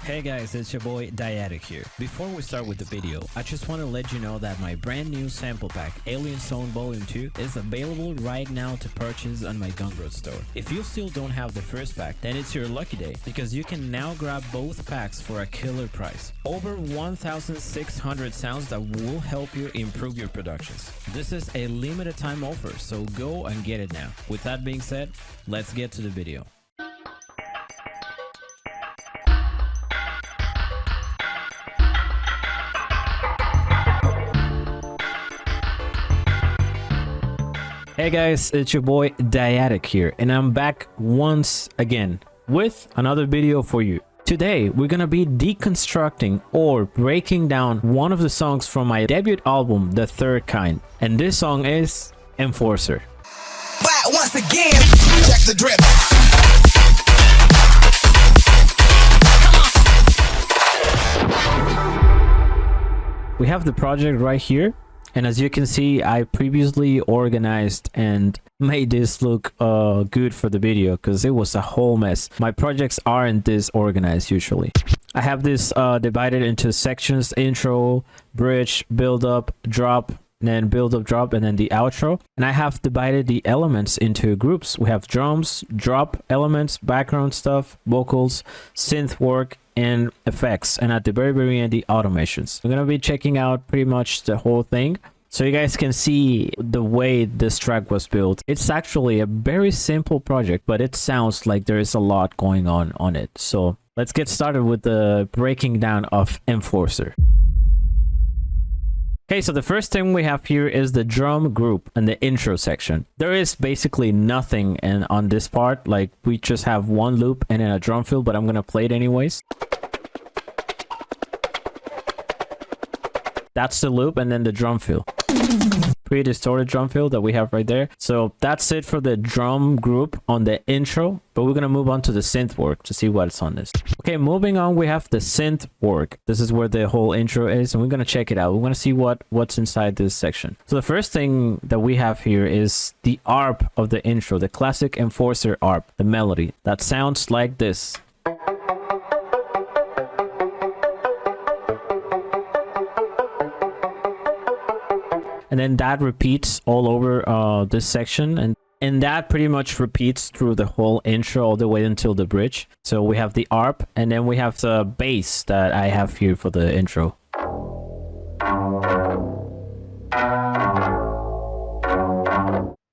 Hey guys, it's your boy Dyatic here. Before we start with the video, I just want to let you know that my brand new sample pack, Alien Zone Volume 2, is available right now to purchase on my Gumroad store. If you still don't have the first pack, then it's your lucky day, because you can now grab both packs for a killer price. Over 1,600 sounds that will help you improve your productions. This is a limited time offer, so go and get it now. With that being said, let's get to the video. Hey guys, it's your boy Dyatic here, and I'm back once again with another video for you. Today, we're gonna be deconstructing or breaking down one of the songs from my debut album, The Third Kind, and this song is Enforcer. But once again, check the drip. We have the project right here. And as you can see, I previously organized and made this look good for the video because it was a whole mess. My projects aren't this organized usually. I have this divided into sections: intro, bridge, build up, drop, and then build up, drop, and then the outro. And I have divided the elements into groups. We have drums, drop elements, background stuff, vocals, synth work, and effects, and at the very end, the automations. I'm gonna be checking out pretty much the whole thing so you guys can see the way this track was built. It's actually a very simple project, but it sounds like there is a lot going on it. So let's get started with the breaking down of Enforcer. Okay, so the first thing we have here is the drum group and the intro section. There is basically nothing on this part. Like, we just have one loop and then a drum fill, but I'm gonna play it anyways. That's the loop and then the drum fill. Pre-distorted drum fill that we have right there. So that's it for the drum group on the intro, but we're gonna move on to the synth work to see what's on this. Okay, moving on, we have the synth work. This is where the whole intro is, and we're gonna check it out. We're gonna see what's inside this section. So the first thing that we have here is the ARP of the intro, the classic Enforcer ARP, the melody that sounds like this. And then that repeats all over this section, and that pretty much repeats through the whole intro all the way until the bridge. So we have the ARP, and then we have the bass that I have here for the intro.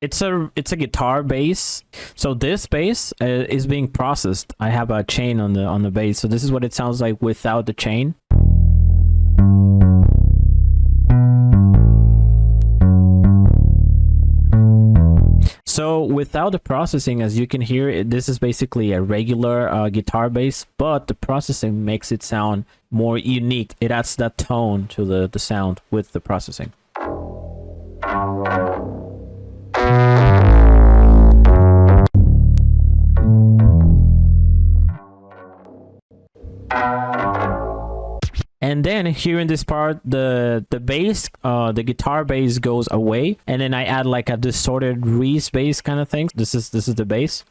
It's a guitar bass. So this bass is being processed. I have a chain on the bass, so this is what it sounds like without the chain. So without the processing, as you can hear, this is basically a regular guitar bass, but the processing makes it sound more unique. It adds that tone to the sound with the processing. And then here in this part, the bass, the guitar bass goes away, and then I add like a distorted Reese bass kind of thing. This is the bass.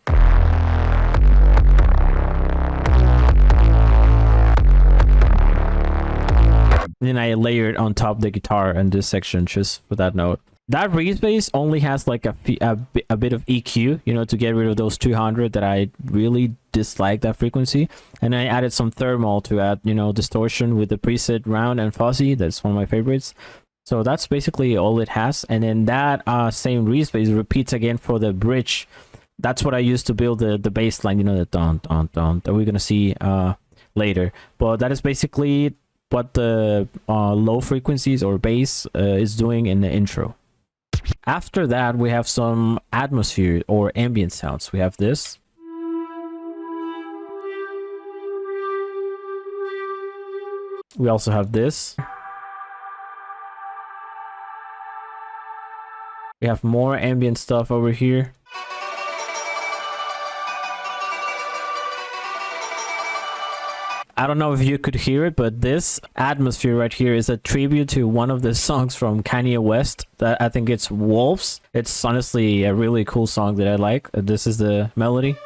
Then I layer it on top of the guitar in this section just for that note. That Reese bass only has like a bit of EQ, you know, to get rid of those 200 that I really dislike that frequency. And I added some thermal to add, you know, distortion with the preset round and fuzzy. That's one of my favorites. So that's basically all it has. And then that same Reese bass repeats again for the bridge. That's what I used to build the bass line, you know, the dun dun dun that we're gonna see later. But that is basically what the low frequencies or bass is doing in the intro. After that, we have some atmosphere or ambient sounds. We have this. We also have this. We have more ambient stuff over here. I don't know if you could hear it, but this atmosphere right here is a tribute to one of the songs from Kanye West. That I think it's Wolves. It's honestly a really cool song that I like. This is the melody.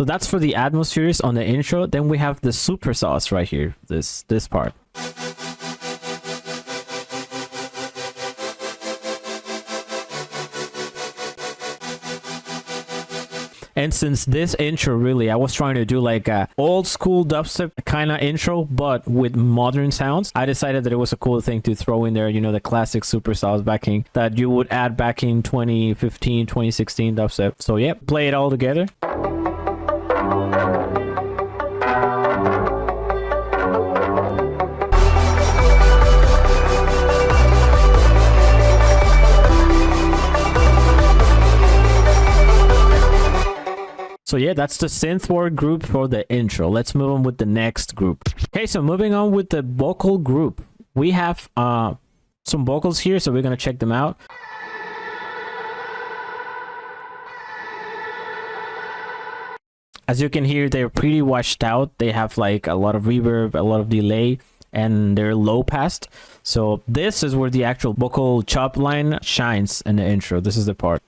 So that's for the atmospheres on the intro. Then we have the super sauce right here, this part. And since this intro, really, I was trying to do like a old school dubstep kind of intro, but with modern sounds, I decided that it was a cool thing to throw in there, you know, the classic super sauce backing that you would add back in 2015, 2016 dubstep. So yeah, play it all together. So yeah, that's the synthword group for the intro. Let's move on with the next group. Okay, so moving on with the vocal group. We have some vocals here, so we're gonna check them out. As you can hear, they're pretty washed out. They have like a lot of reverb, a lot of delay, and they're low passed. So this is where the actual vocal chop line shines in the intro. This is the part.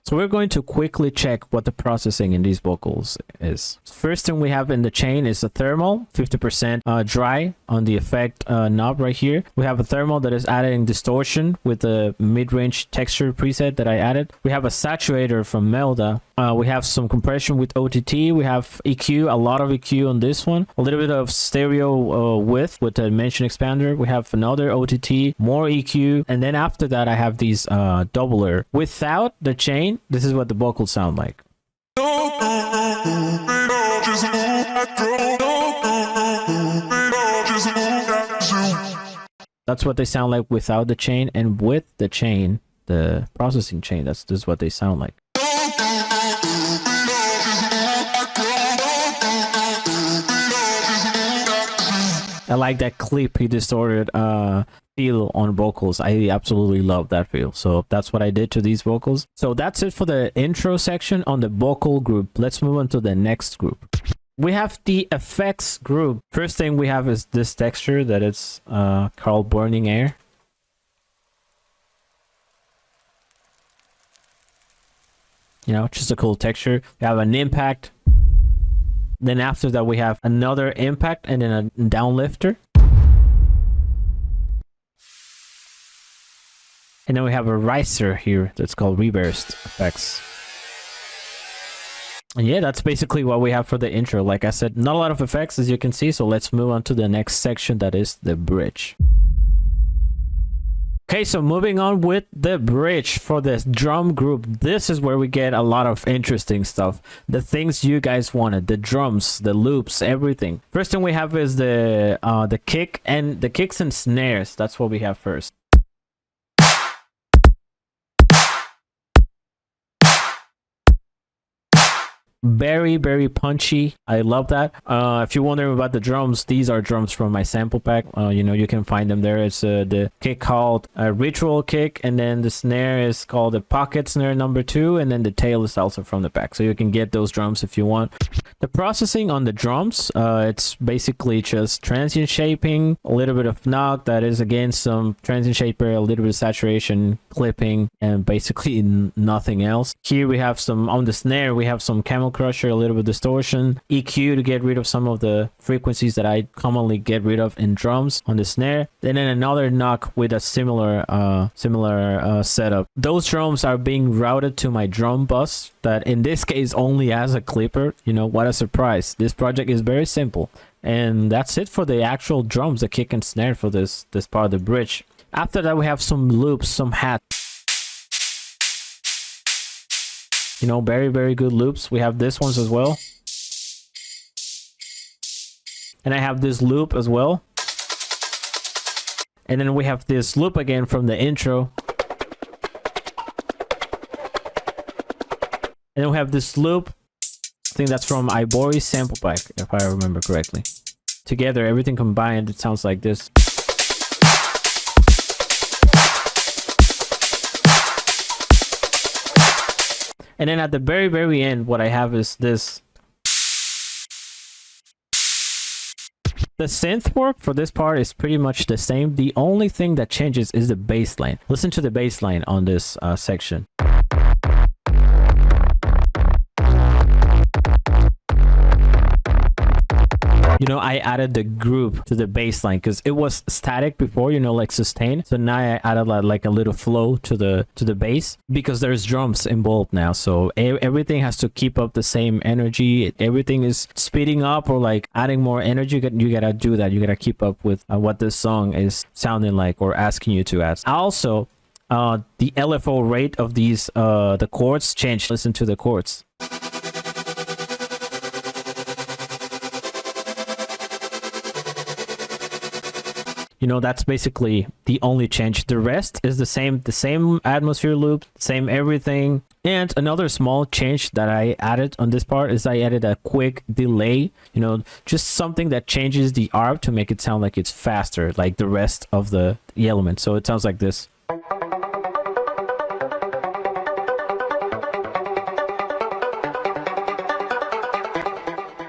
So we're going to quickly check what the processing in these vocals is. First thing we have in the chain is a thermal, 50% dry on the effect knob right here. We have a thermal that is adding distortion with the mid-range texture preset that I added. We have a saturator from Melda. We have some compression with OTT. We have EQ, a lot of EQ on this one. A little bit of stereo width with the dimension expander. We have another OTT, more EQ. And then after that, I have these doubler. Without the chain, this is what the vocals sound like. That's what they sound like without the chain, and with the chain, the processing chain, this is what they sound like. I like that clippy distorted feel on vocals. I absolutely love that feel. So that's what I did to these vocals. So that's it for the intro section on the vocal group. Let's move on to the next group. We have the effects group. First thing we have is this texture that it's called Burning Air. You know, just a cool texture. We have an impact. Then after that, we have another impact and then a downlifter. And then we have a riser here that's called reversed effects. And yeah, that's basically what we have for the intro. Like I said, not a lot of effects as you can see. So let's move on to the next section, that is the bridge. Okay, so moving on with the bridge for this drum group. This is where we get a lot of interesting stuff. The things you guys wanted, the drums, the loops, everything. First thing we have is the kick and the kicks and snares. That's what we have first. Very, very punchy. I love that. If you're wondering about the drums, these are drums from my sample pack. You know, you can find them there. It's the kick called a ritual kick, and then the snare is called the pocket snare number 2, and then the tail is also from the pack. So you can get those drums if you want. The processing on the drums, it's basically just transient shaping, a little bit of knock, that is again some transient shaper, a little bit of saturation, clipping, and basically nothing else. Here we have some, on the snare, we have some camel crusher, a little bit of distortion, EQ to get rid of some of the frequencies that I commonly get rid of in drums on the snare, and then another knock with a similar setup. Those drums are being routed to my drum bus that in this case only has a clipper. You know, what a surprise. This project is very simple. And that's it for the actual drums, the kick and snare for this part of the bridge. After that, we have some loops, some hats. You know, very, very good loops. We have this ones as well. And I have this loop as well. And then we have this loop again from the intro. And then we have this loop. I think that's from Ibori's sample pack, if I remember correctly. Together, everything combined, it sounds like this. And then at the very, very end, what I have is this. The synth work for this part is pretty much the same. The only thing that changes is the bass line. Listen to the bass line on this section. You know, I added the group to the bass line because it was static before, you know, like sustain. So now I added like a little flow to the bass because there's drums involved now. So everything has to keep up the same energy. Everything is speeding up or like adding more energy. You gotta do that. You gotta keep up with what this song is sounding like or asking you to add. Also, the LFO rate of these the chords changed. Listen to the chords. You know, that's basically the only change. The rest is the same atmosphere loop, same everything. And another small change that I added on this part is I added a quick delay, you know, just something that changes the ARP to make it sound like it's faster, like the rest of the element. So it sounds like this.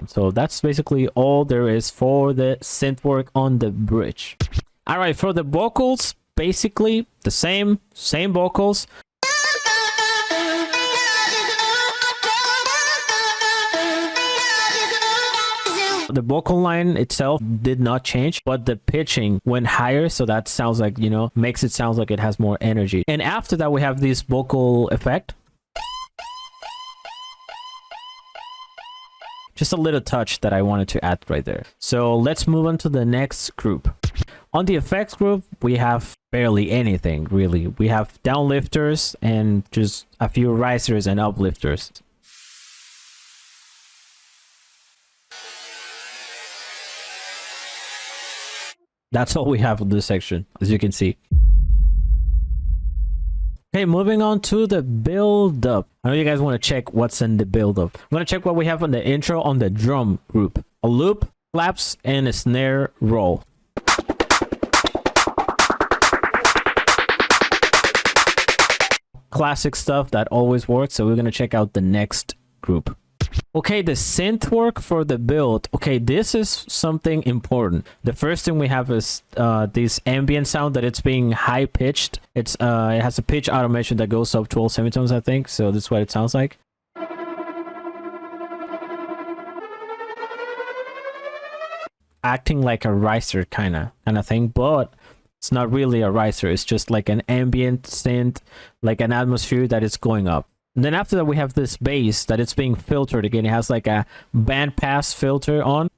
So that's basically all there is for the synth work on the bridge. All right, for the vocals, basically the same vocals. The vocal line itself did not change, but the pitching went higher, so that sounds like, you know, makes it sound like it has more energy. And after that, we have this vocal effect. Just a little touch that I wanted to add right there. So let's move on to the next group. On the effects group, we have barely anything, really. We have downlifters and just a few risers and uplifters. That's all we have in this section, as you can see. Okay, moving on to the build-up. I know you guys want to check what's in the build-up. I'm going to check what we have on the intro on the drum group. A loop, claps, and a snare roll. Classic stuff that always works, so we're going to check out the next group. Okay, the synth work for the build. Okay, this is something important. The first thing we have is this ambient sound that it's being high pitched. It has a pitch automation that goes up 12 semitones, I think. So this is what it sounds like. Acting like a riser kind of thing, but it's not really a riser. It's just like an ambient synth, like an atmosphere that is going up. And then after that, we have this bass that it's being filtered again. It has like a bandpass filter on.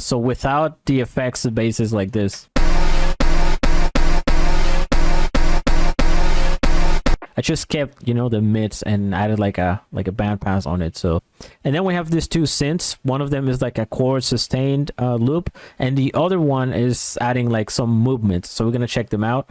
So without the effects, the bass is like this. I just kept, you know, the mids and added like a bandpass on it. So, and then we have these two synths. One of them is like a chord sustained loop, and the other one is adding like some movement. So we're gonna check them out.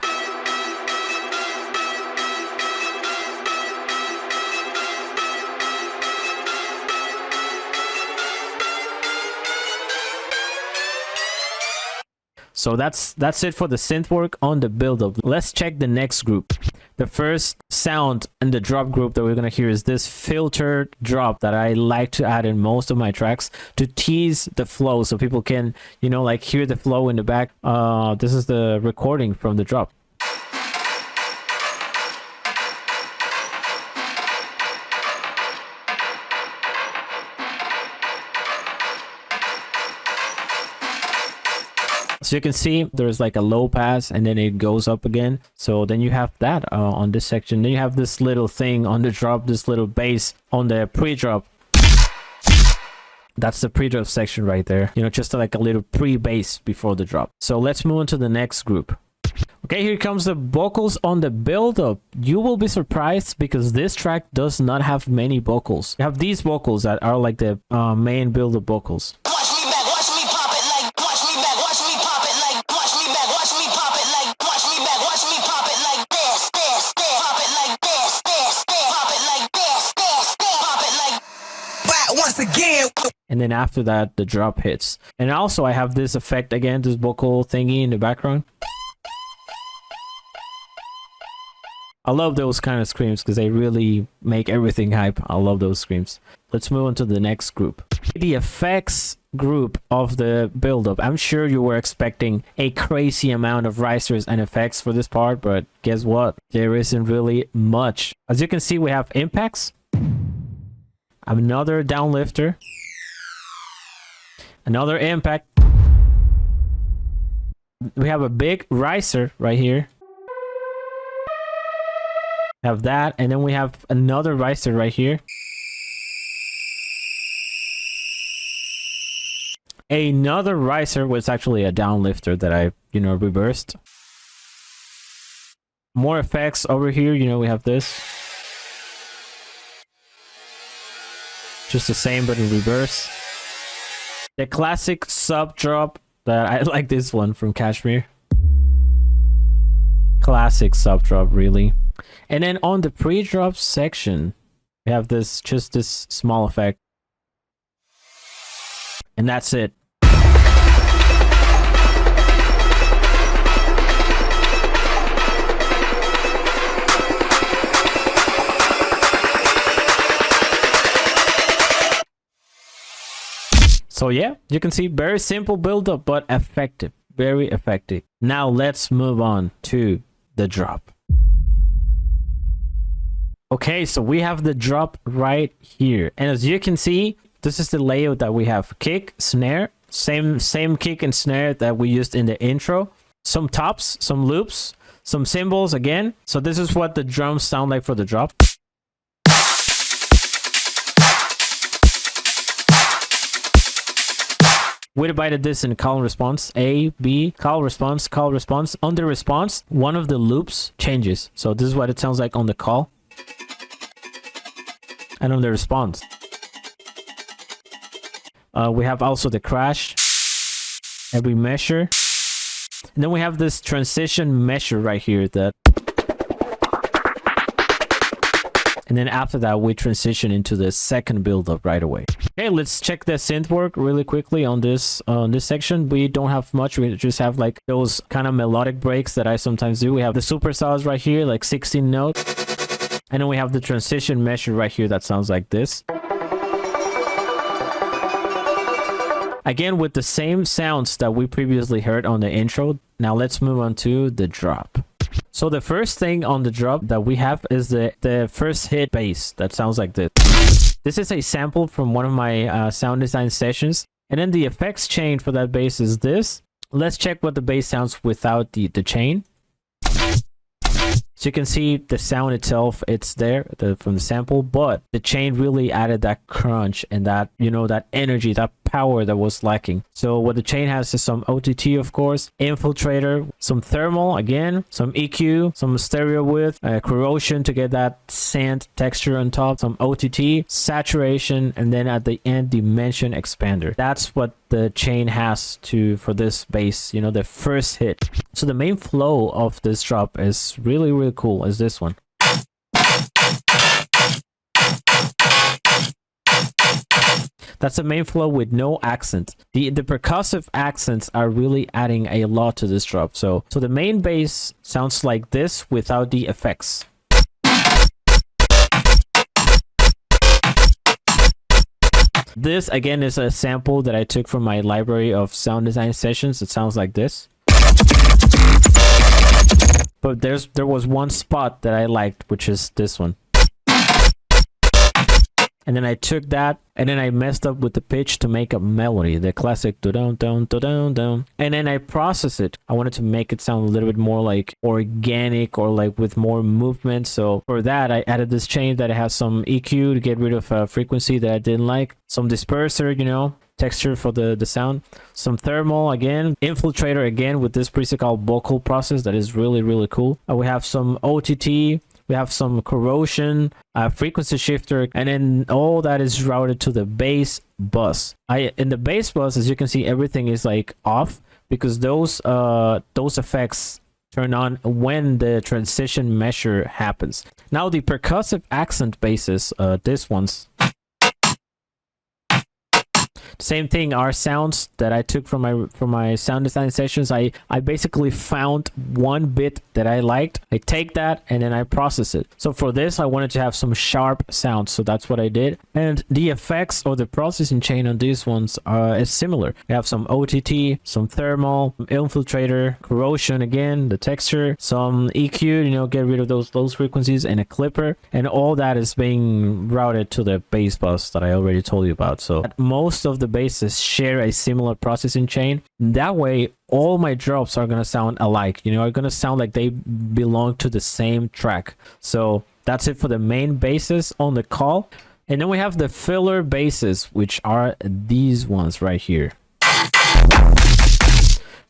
So that's it for the synth work on the build-up. Let's check the next group. The first sound in the drop group that we're gonna hear is this filtered drop that I like to add in most of my tracks to tease the flow so people can, you know, like hear the flow in the back. This is the recording from the drop. So you can see there's like a low pass and then it goes up again. So then you have that on this section. Then you have this little thing on the drop, this little bass on the pre-drop. That's the pre-drop section right there. You know, just like a little pre-bass before the drop. So let's move on to the next group. Okay, here comes the vocals on the build-up. You will be surprised because this track does not have many vocals. You have these vocals that are like the main build-up vocals. Again. And then after that, the drop hits. And also I have this effect again, this vocal thingy in the background. I love those kind of screams because they really make everything hype. I love those screams. Let's move on to the next group. The effects group of the build-up. I'm sure you were expecting a crazy amount of risers and effects for this part, but guess what? There isn't really much. As you can see, we have impacts, another downlifter, another impact. We have a big riser right here. Have that, and then we have another riser right here. Another riser was actually a downlifter that I, reversed. More effects over here. We have this. Just the same, but in reverse. The classic sub drop that I like, this one from Kashmir. Classic sub drop, really. And then on the pre-drop section, we have this small effect. And that's it. So yeah, you can see very simple build-up, but effective. Very effective. Now let's move on to the drop. Okay, so we have the drop right here. And as you can see, this is the layout that we have. Kick, snare, same kick and snare that we used in the intro. Some tops, some loops, some cymbals again. So this is what the drums sound like for the drop. We divided this in call and response. A, B, call, response, call, response. On the response, one of the loops changes. So this is what it sounds like on the call. And on the response. We have also the crash. Every measure. And then we have this transition measure right here that. And then after that, we transition into the second build-up right away. Okay, let's check the synth work really quickly on this section. We don't have much. We just have like those kind of melodic breaks that I sometimes do. We have the superstars right here, like 16 notes. And then we have the transition measure right here that sounds like this. Again, with the same sounds that we previously heard on the intro. Now let's move on to the drop. So the first thing on the drop that we have is the first hit bass that sounds like this. This is a sample from one of my sound design sessions. And then the effects chain for that bass is this. Let's check what the bass sounds without the chain. So you can see the sound itself, it's there from the sample, but the chain really added that crunch and that, that energy, that power that was lacking. So what the chain has is some OTT, of course, infiltrator, some thermal, again, some EQ, some stereo width, corrosion to get that sand texture on top, some OTT, saturation, and then at the end, dimension expander. That's what the chain has for this bass, the first hit. So the main flow of this drop is really, really cool, is this one. That's the main flow with no accent. The percussive accents are really adding a lot to this drop. So the main bass sounds like this without the effects. This again is a sample that I took from my library of sound design sessions. It sounds like this. But there was one spot that I liked, which is this one. And then I took that and then I messed up with the pitch to make a melody, the classic do-down, down, do-down, down. And then I processed it. I wanted to make it sound a little bit more like organic or like with more movement. So for that, I added this chain that has some EQ to get rid of a frequency that I didn't like. Some disperser, texture for the sound. Some thermal again. Infiltrator again with this preset called vocal process that is really, really cool. We have some OTT. We have some corrosion, frequency shifter, and then all that is routed to the bass bus. In the bass bus, as you can see, everything is like off because those effects turn on when the transition measure happens. Now the percussive accent basses, this one's. Same thing, our sounds that I took from my sound design sessions, I basically found one bit that I liked. I take that and then I process it. So for this, I wanted to have some sharp sounds, so that's what I did. And the effects or the processing chain on these ones is similar. We have some OTT, some thermal, infiltrator, corrosion again, the texture, some EQ, get rid of those frequencies, and a clipper, and all that is being routed to the bass bus that I already told you about. So most of the basses share a similar processing chain. That way, all my drops are gonna sound alike, are gonna sound like they belong to the same track. So that's it for the main basses on the call. And then we have the filler basses, which are these ones right here.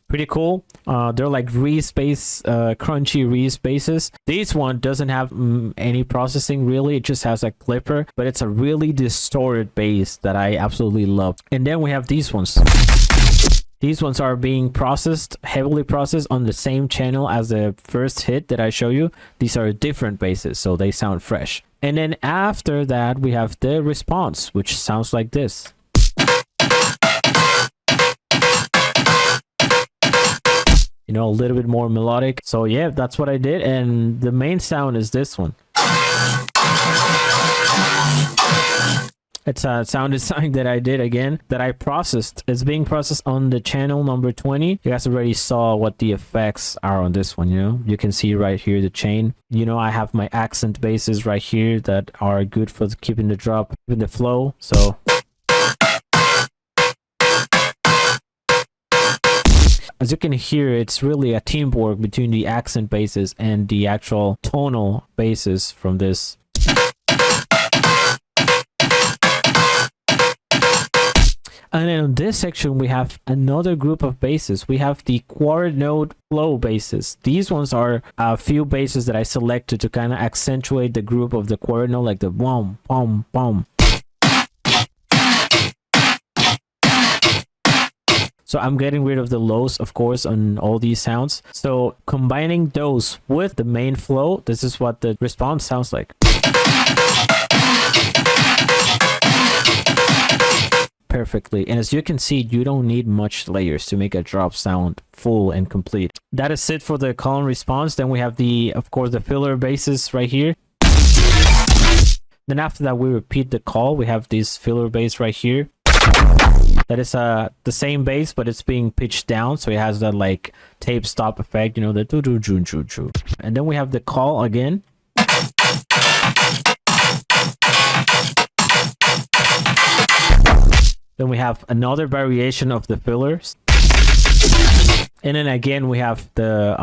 Pretty cool. They're like Reese bass, crunchy Reese basses. This one doesn't have any processing really. It just has a clipper, but it's a really distorted bass that I absolutely love. And then we have these ones. These ones are being processed, heavily processed on the same channel as the first hit that I show you. These are different basses, so they sound fresh. And then after that, we have the response, which sounds like this. A little bit more melodic. So yeah, that's what I did. And the main sound is this one. It's a sound design that I did again, that I processed. It's being processed on the channel number 20. You guys already saw what the effects are on this one, You can see right here the chain. I have my accent basses right here that are good for keeping the drop, keeping the flow. So as you can hear, it's really a teamwork between the accent basses and the actual tonal basses from this. And then in this section, we have another group of basses. We have the quarter note flow basses. These ones are a few basses that I selected to kind of accentuate the group of the quarter note, like the boom, boom, boom. So I'm getting rid of the lows, of course, on all these sounds. So combining those with the main flow, this is what the response sounds like. Perfectly. And as you can see, you don't need much layers to make a drop sound full and complete. That is it for the call and response. Then we have of course, the filler basses right here. Then after that, we repeat the call. We have this filler bass right here. That is the same bass, but it's being pitched down, so it has that like tape stop effect, the do do choo choo choo. And then we have the call again. Then we have another variation of the fillers. And then again, we have the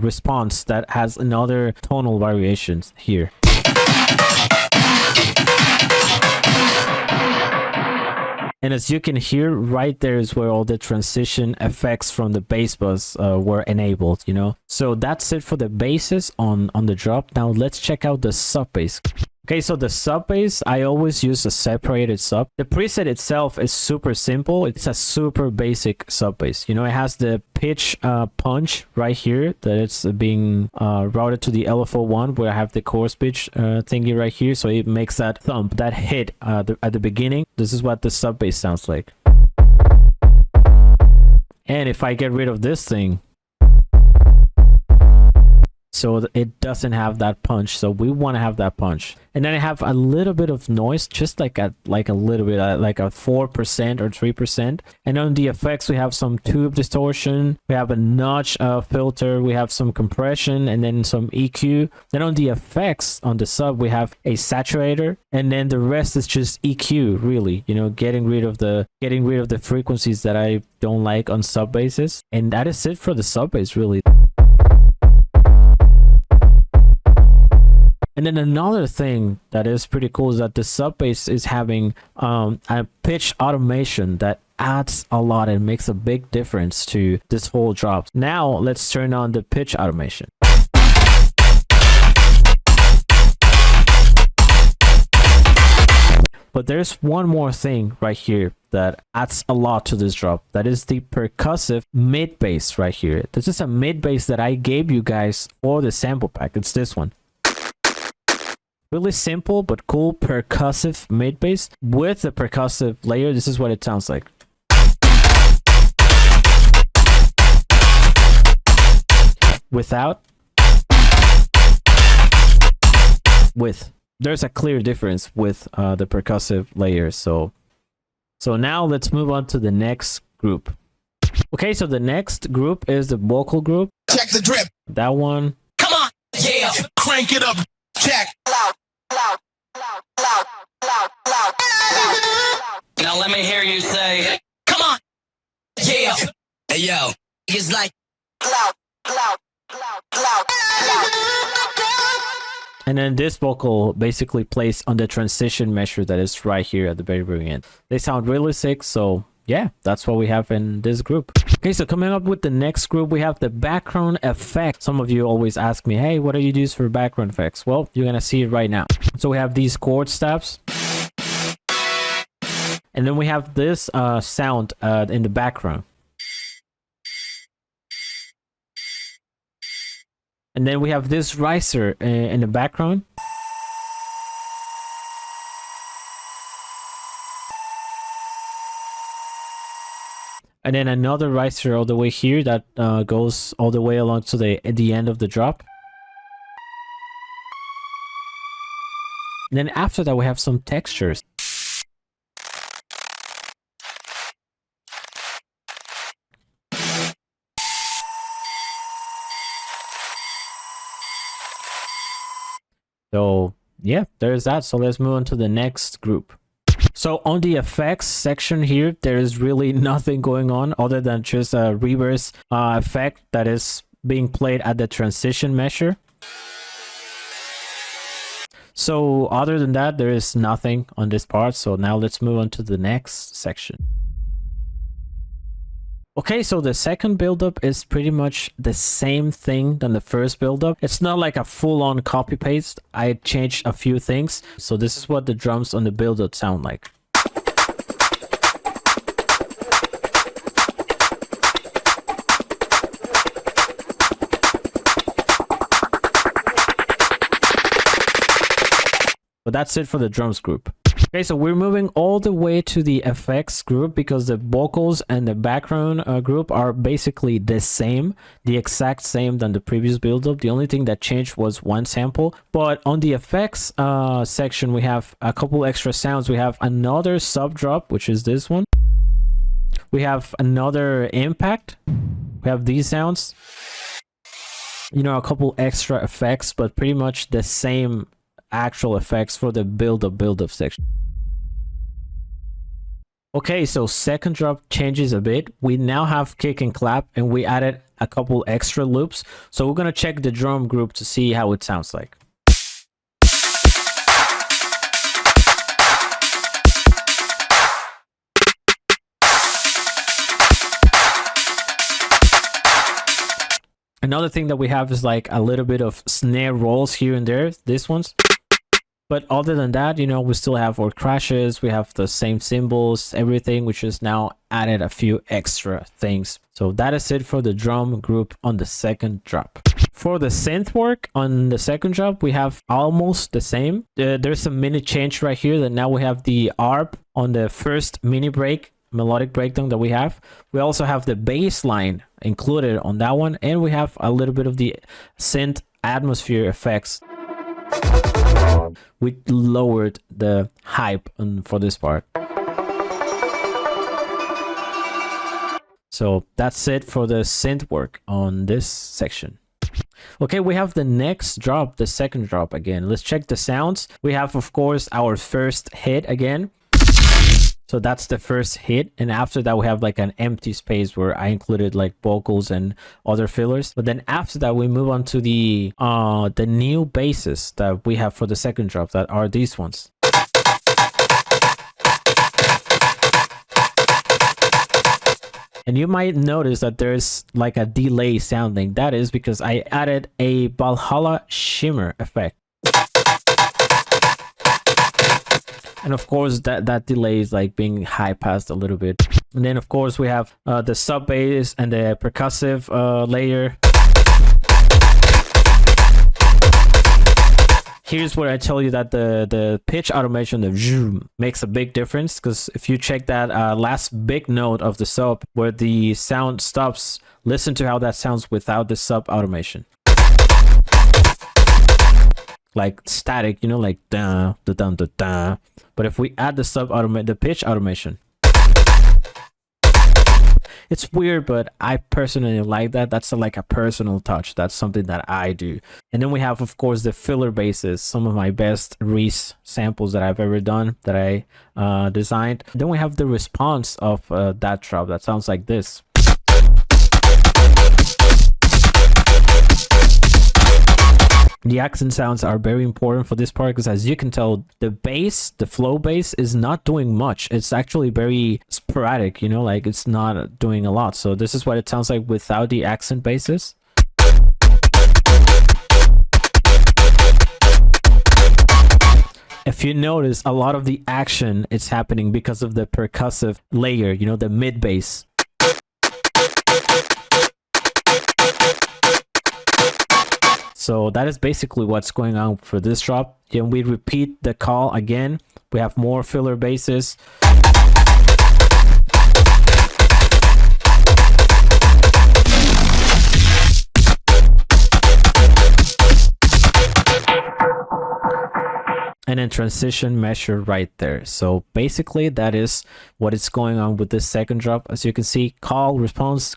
response that has another tonal variations here. And as you can hear, right there is where all the transition effects from the bass bus were enabled, So that's it for the basses on the drop. Now let's check out the sub bass. Okay, so the sub bass, I always use a separated sub. The preset itself is super simple. It's a super basic sub bass. It has the pitch punch right here that it's being routed to the LFO1, where I have the chorus pitch thingy right here. So it makes that thump, that hit at the beginning. This is what the sub bass sounds like. And if I get rid of this thing, so it doesn't have that punch, so we want to have that punch. And then I have a little bit of noise, just like a little bit, like a 4% or 3%. And on the effects, we have some tube distortion, we have a notch filter, we have some compression, and then some EQ. Then on the effects on the sub, we have a saturator, and then the rest is just EQ, really. Getting rid of the frequencies that I don't like on sub basses. And that is it for the sub bass, really. And then another thing that is pretty cool is that the sub bass is having a pitch automation that adds a lot and makes a big difference to this whole drop. Now let's turn on the pitch automation. But there's one more thing right here that adds a lot to this drop. That is the percussive mid bass right here. This is a mid bass that I gave you guys for the sample pack. It's this one. Really simple but cool percussive mid bass with the percussive layer. This is what it sounds like. Without, with. There's a clear difference with the percussive layer. So now let's move on to the next group. Okay, so the next group is the vocal group. Check the drip. That one. Come on. Yeah. Crank it up. Check. Now let me hear you say, come on. Yeah. Hey, yo. It's like. And then this vocal basically plays on the transition measure that is right here at the very, very end. They sound really sick, so yeah, that's what we have in this group. Okay, so coming up with the next group, we have the background effect. Some of you always ask me, hey, what do you use for background effects? Well, you're gonna see it right now. So we have these chord stabs. And then we have this sound in the background. And then we have this riser in the background. And then another riser all the way here that goes all the way along to the end of the drop. And then after that, we have some textures. So yeah, there's that. So let's move on to the next group. So on the effects section here, there is really nothing going on other than just a reverse effect that is being played at the transition measure. So other than that, there is nothing on this part. So now let's move on to the next section. Okay, so the second buildup is pretty much the same thing than the first buildup. It's not like a full-on copy-paste. I changed a few things. So this is what the drums on the buildup sound like. But that's it for the drums group. Okay, so we're moving all the way to the effects group because the vocals and the background group are basically the same, the exact same than the previous buildup. The only thing that changed was one sample. But on the effects section, we have a couple extra sounds. We have another sub drop, which is this one. We have another impact. We have these sounds. You know, a couple extra effects, but pretty much the same actual effects for the buildup section. Okay, so second drop changes a bit. We now have kick and clap, and we added a couple extra loops. So we're gonna check the drum group to see how it sounds like. Another thing that we have is like a little bit of snare rolls here and there, these ones. But other than that, you know, we still have our crashes, we have the same cymbals, everything, which is now added a few extra things. So that is it for the drum group on the second drop. For the synth work on the second drop, we have almost the same. There's a mini change right here that now we have the ARP on the first mini break, melodic breakdown that we have. We also have the bass line included on that one, and we have a little bit of the synth atmosphere effects. We lowered the hype for this part. So that's it for the synth work on this section. Okay, we have the next drop, the second drop again. Let's check the sounds. We have, of course, our first hit again. So that's the first hit, and after that we have like an empty space where I included like vocals and other fillers. But then after that we move on to the new basses that we have for the second drop, that are these ones. And you might notice that there's like a delay sounding. That is because I added a Valhalla shimmer effect. And of course, that delay is like being high passed a little bit. And then of course we have the sub bass and the percussive layer. Here's where I tell you that the pitch automation, the zoom, makes a big difference, because if you check that last big note of the sub where the sound stops, listen to how that sounds without the sub automation. Like static, you know, like da da da da da. But if we add the pitch automation, it's weird, but I personally like that. That's like a personal touch. That's something that I do. And then we have, of course, the filler basses, some of my best Reese samples that I've ever done, that I designed. Then we have the response of that drop that sounds like this. The accent sounds are very important for this part, because as you can tell, the bass, the flow bass, is not doing much. It's actually very sporadic, you know, like it's not doing a lot. So this is what it sounds like without the accent basses. If you notice, a lot of the action is happening because of the percussive layer, you know, the mid bass. So that is basically what's going on for this drop. Then we repeat the call again. We have more filler basses. And then transition measure right there. So basically that is what is going on with this second drop. As you can see, call response,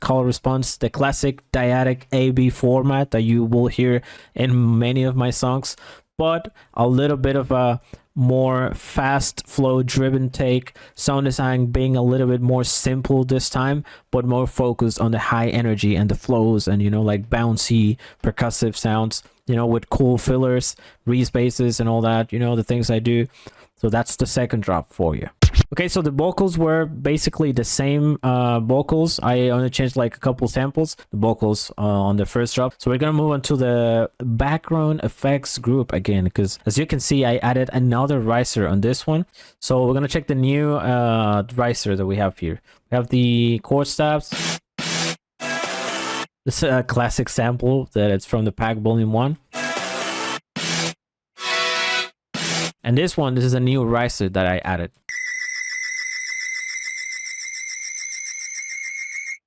the classic Dyatic A-B format that you will hear in many of my songs, but a little bit of a more fast flow driven take, sound design being a little bit more simple this time, but more focused on the high energy and the flows and, you know, like bouncy percussive sounds, you know, with cool fillers, Reese basses and all that, you know, the things I do. So that's the second drop for you. Okay, so the vocals were basically the same vocals. I only changed like a couple samples, the vocals on the first drop. So we're gonna move on to the background effects group again, because as you can see, I added another riser on this one. So we're gonna check the new riser that we have here. We have the chord stabs. This is a classic sample that it's from the pack volume 1. And this is a new riser that I added.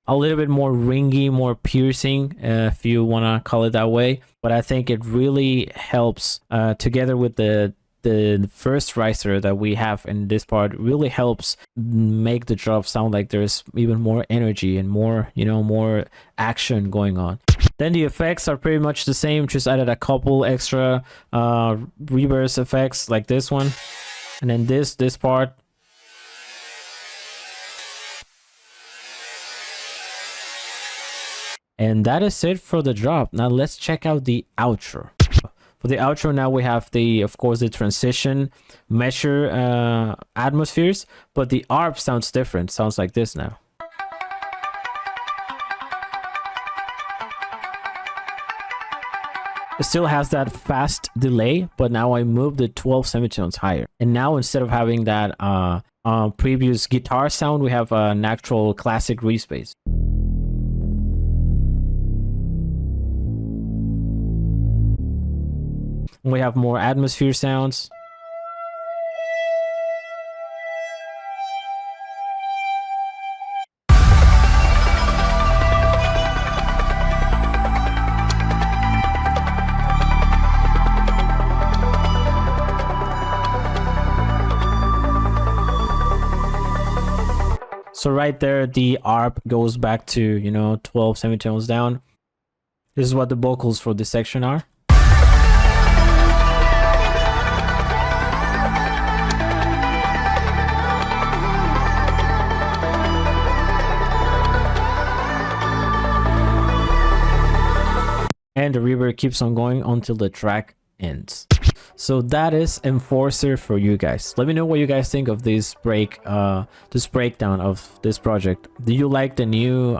A little bit more ringy, more piercing, if you want to call it that way. But I think it really helps together with the first riser that we have in this part, really helps make the drop sound like there's even more energy and more, you know, more action going on. Then the effects are pretty much the same, just added a couple extra reverse effects like this one. And then this part. And that is it for the drop. Now let's check out the outro. For the outro, now we have of course, the transition measure atmospheres, but the ARP sounds different. Sounds like this now. It still has that fast delay, but now I moved the 12 semitones higher. And now instead of having that previous guitar sound, we have a natural classic Reese bass. We have more atmosphere sounds. So right there, the ARP goes back to, you know, 12 semitones down. This is what the vocals for this section are. And the reverb keeps on going until the track ends. So that is Enforcer for you guys. Let me know what you guys think of this breakdown of this project. Do you like the new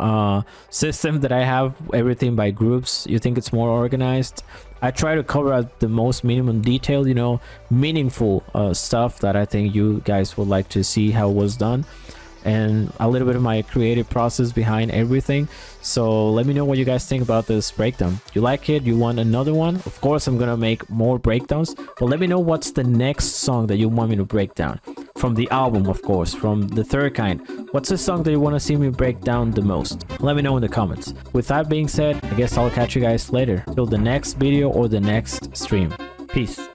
system that I have, everything by groups? You think it's more organized? I try to cover out the most minimum detail, you know, meaningful stuff that I think you guys would like to see how it was done. and a little bit of my creative process behind everything. So let me know what you guys think about this breakdown. You like it? You want another one? Of course I'm gonna make more breakdowns, but let me know what's the next song that you want me to break down from the album, of course, from the third kind. What's the song that you want to see me break down the most? Let me know in the comments. With that being said, I guess I'll catch you guys later till the next video or the next stream. Peace.